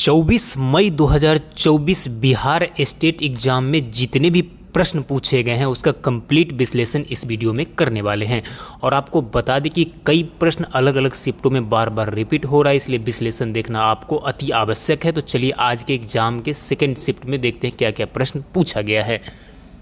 24 मई 2024 Bihar state exam में जितने भी प्रश्न पूछे गए हैं उसका कंप्लीट विश्लेषण इस वीडियो में करने वाले हैं। और आपको बता दें कि कई प्रश्न अलग अलग शिफ्टों में बार बार रिपीट हो रहा है, इसलिए विश्लेषण देखना आपको अति आवश्यक है। तो चलिए आज के एग्जाम के सेकेंड शिफ्ट में देखते हैं क्या क्या प्रश्न पूछा गया है।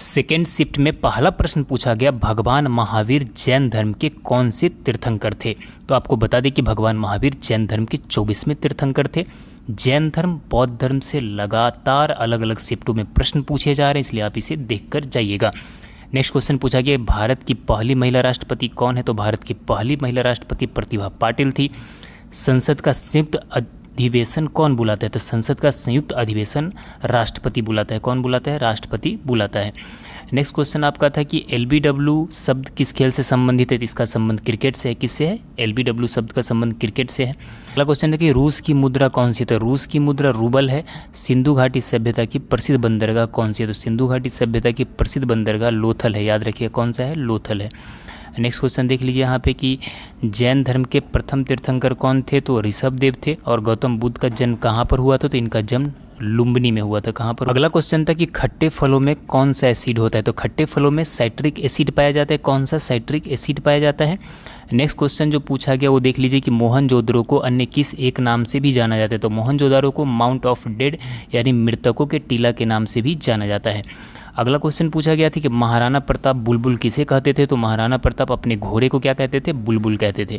सेकेंड शिफ्ट में पहला प्रश्न पूछा गया, भगवान महावीर जैन धर्म के कौन से तीर्थंकर थे। तो आपको बता दें कि भगवान महावीर जैन धर्म के 24वें तीर्थंकर थे। जैन धर्म बौद्ध धर्म से लगातार अलग अलग शिफ्टों में प्रश्न पूछे जा रहे हैं, इसलिए आप इसे देखकर जाइएगा। नेक्स्ट क्वेश्चन पूछा गया, भारत की पहली महिला राष्ट्रपति कौन है। तो भारत की पहली महिला राष्ट्रपति प्रतिभा पाटिल थी। संसद का संयुक्त अधिवेशन कौन बुलाता है। तो संसद का संयुक्त अधिवेशन राष्ट्रपति बुलाता है। कौन बुलाता है? राष्ट्रपति बुलाता है। नेक्स्ट क्वेश्चन आपका था कि एलबीडब्ल्यू शब्द किस खेल से संबंधित है। इसका संबंध क्रिकेट से है। किससे है? एलबीडब्ल्यू शब्द का संबंध क्रिकेट से है। अगला क्वेश्चन है कि रूस की मुद्रा कौन सी है। तो रूस की मुद्रा रूबल है। सिंधु घाटी सभ्यता की प्रसिद्ध बंदरगाह कौन सी है। तो सिंधु घाटी सभ्यता की प्रसिद्ध बंदरगाह लोथल है। याद रखिए कौन सा है? लोथल है। नेक्स्ट क्वेश्चन देख लीजिए यहाँ पे कि जैन धर्म के प्रथम तीर्थंकर कौन थे। तो ऋषभदेव थे। और गौतम बुद्ध का जन्म कहाँ पर हुआ था। तो इनका जन्म लुम्बिनी में हुआ था। कहाँ पर? अगला क्वेश्चन था कि खट्टे फलों में कौन सा एसिड होता है। तो खट्टे फलों में साइट्रिक एसिड पाया जाता है। कौन सा साइट्रिक एसिड पाया जाता है। नेक्स्ट क्वेश्चन जो पूछा गया वो देख लीजिए कि मोहनजोदड़ो को अन्य किस एक नाम से भी जाना जाता है। तो मोहनजोदड़ो को माउंट ऑफ डेड यानी मृतकों के टीला के नाम से भी जाना जाता है। अगला क्वेश्चन पूछा गया था कि महाराणा प्रताप बुलबुल किसे कहते थे। तो महाराणा प्रताप अपने घोड़े को क्या कहते थे? बुलबुल कहते थे।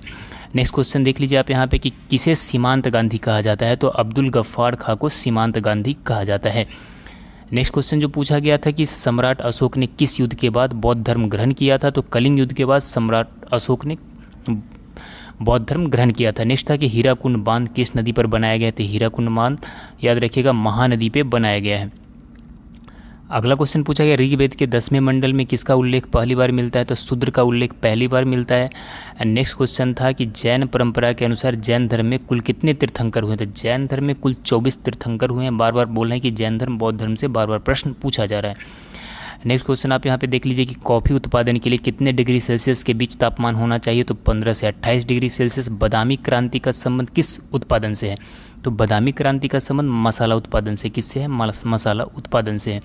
नेक्स्ट क्वेश्चन देख लीजिए आप यहाँ पे कि किसे सीमांत गांधी कहा जाता है। तो अब्दुल गफ्फार खां को सीमांत गांधी कहा जाता है। नेक्स्ट क्वेश्चन जो पूछा गया था कि सम्राट अशोक ने किस युद्ध के बाद बौद्ध धर्म ग्रहण किया था। तो कलिंग युद्ध के बाद सम्राट अशोक ने बौद्ध धर्म ग्रहण किया था। नेक्स्ट था कि हीराकुंड बांध किस नदी पर बनाया गया था। हीराकुंड बांध याद रखिएगा महानदी पे बनाया गया है। अगला क्वेश्चन पूछा गया, ऋग्वेद के 10वें मंडल में किसका उल्लेख पहली बार मिलता है। तो शूद्र का उल्लेख पहली बार मिलता है। एंड नेक्स्ट क्वेश्चन था कि जैन परंपरा के अनुसार जैन धर्म में कुल कितने तीर्थंकर हुए। तो जैन धर्म में कुल 24 तीर्थंकर हुए हैं। बार बार बोल रहे हैं कि जैन धर्म बौद्ध धर्म से बार बार प्रश्न पूछा जा रहा है। नेक्स्ट क्वेश्चन आप यहाँ पे देख लीजिए कि कॉफ़ी उत्पादन के लिए कितने डिग्री सेल्सियस के बीच तापमान होना चाहिए। तो 15 से 28 डिग्री सेल्सियस। बादामी क्रांति का संबंध किस उत्पादन से है। तो बादामी क्रांति का संबंध मसाला उत्पादन से किससे है? मसाला उत्पादन से है।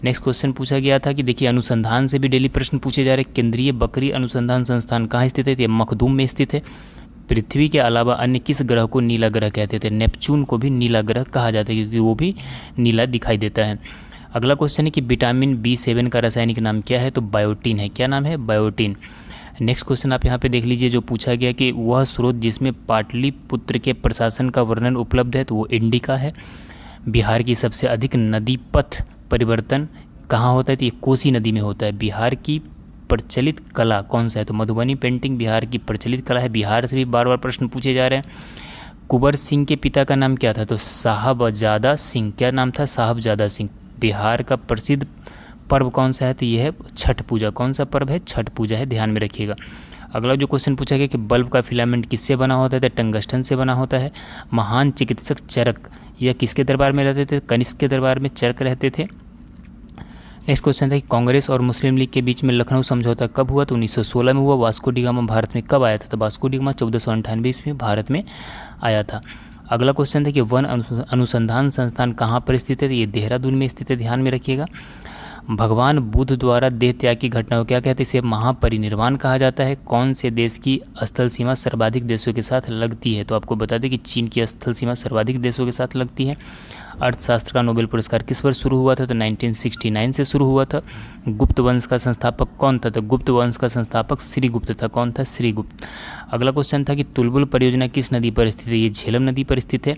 नेक्स्ट क्वेश्चन पूछा गया था कि देखिए अनुसंधान से भी डेली प्रश्न पूछे जा रहे हैं। केंद्रीय बकरी अनुसंधान संस्थान कहाँ स्थित है। ये मखदूम में स्थित है। पृथ्वी के अलावा अन्य किस ग्रह को नीला ग्रह कहते थे। नेपच्यून को भी नीला ग्रह कहा जाता है क्योंकि वो भी नीला दिखाई देता है। अगला क्वेश्चन है कि विटामिन B7 का रासायनिक नाम क्या है। तो बायोटीन है। क्या नाम है? बायोटीन। नेक्स्ट क्वेश्चन आप यहाँ पे देख लीजिए जो पूछा गया कि वह स्रोत जिसमें पाटलिपुत्र के प्रशासन का वर्णन उपलब्ध है। तो वो इंडिका है। बिहार की सबसे अधिक नदी पथ परिवर्तन कहाँ होता है। तो ये कोसी नदी में होता है। बिहार की प्रचलित कला कौन सा है। तो मधुबनी पेंटिंग बिहार की प्रचलित कला है। बिहार से भी बार बार प्रश्न पूछे जा रहे हैं। कुंवर सिंह के पिता का नाम क्या था। तो साहबजादा सिंह। क्या नाम था? साहबजादा सिंह। बिहार का प्रसिद्ध पर्व कौन सा है। तो यह है छठ पूजा। कौन सा पर्व है? छठ पूजा है। ध्यान में रखिएगा। अगला जो क्वेश्चन पूछा गया कि बल्ब का फिलामेंट किससे बना होता है। तो टंगस्टन से बना होता है। महान चिकित्सक चरक यह किसके दरबार में रहते थे। कनिष्क के दरबार में चरक रहते थे। नेक्स्ट क्वेश्चन था कि कांग्रेस और मुस्लिम लीग के बीच में लखनऊ समझौता कब हुआ। तो 1916 में हुआ। वास्को डी गामा भारत में कब आया था। तो वास्को डी गामा 1498 ईस्वी में भारत में आया था। अगला क्वेश्चन था कि वन अनुसंधान संस्थान कहाँ पर स्थित है। तो ये देहरादून में स्थित है। ध्यान में रखिएगा। भगवान बुद्ध द्वारा देह त्याग की घटना को क्या कहते हैं। इसे महापरिनिर्वाण कहा जाता है। कौन से देश की स्थल सीमा सर्वाधिक देशों के साथ लगती है। तो आपको बता दें कि चीन की स्थल सीमा सर्वाधिक देशों के साथ लगती है। अर्थशास्त्र का नोबेल पुरस्कार किस वर्ष शुरू हुआ था। तो 1969 से शुरू हुआ था। गुप्त वंश का संस्थापक कौन था। तो गुप्त वंश का संस्थापक श्रीगुप्त था। कौन था? श्रीगुप्त। अगला क्वेश्चन था कि तुलबुल परियोजना किस नदी पर स्थित है। ये झेलम नदी पर स्थित है।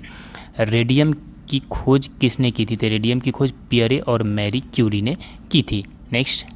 रेडियम की खोज किसने की थी। तो रेडियम की खोज पियरे और मैरी क्यूरी ने की थी। नेक्स्ट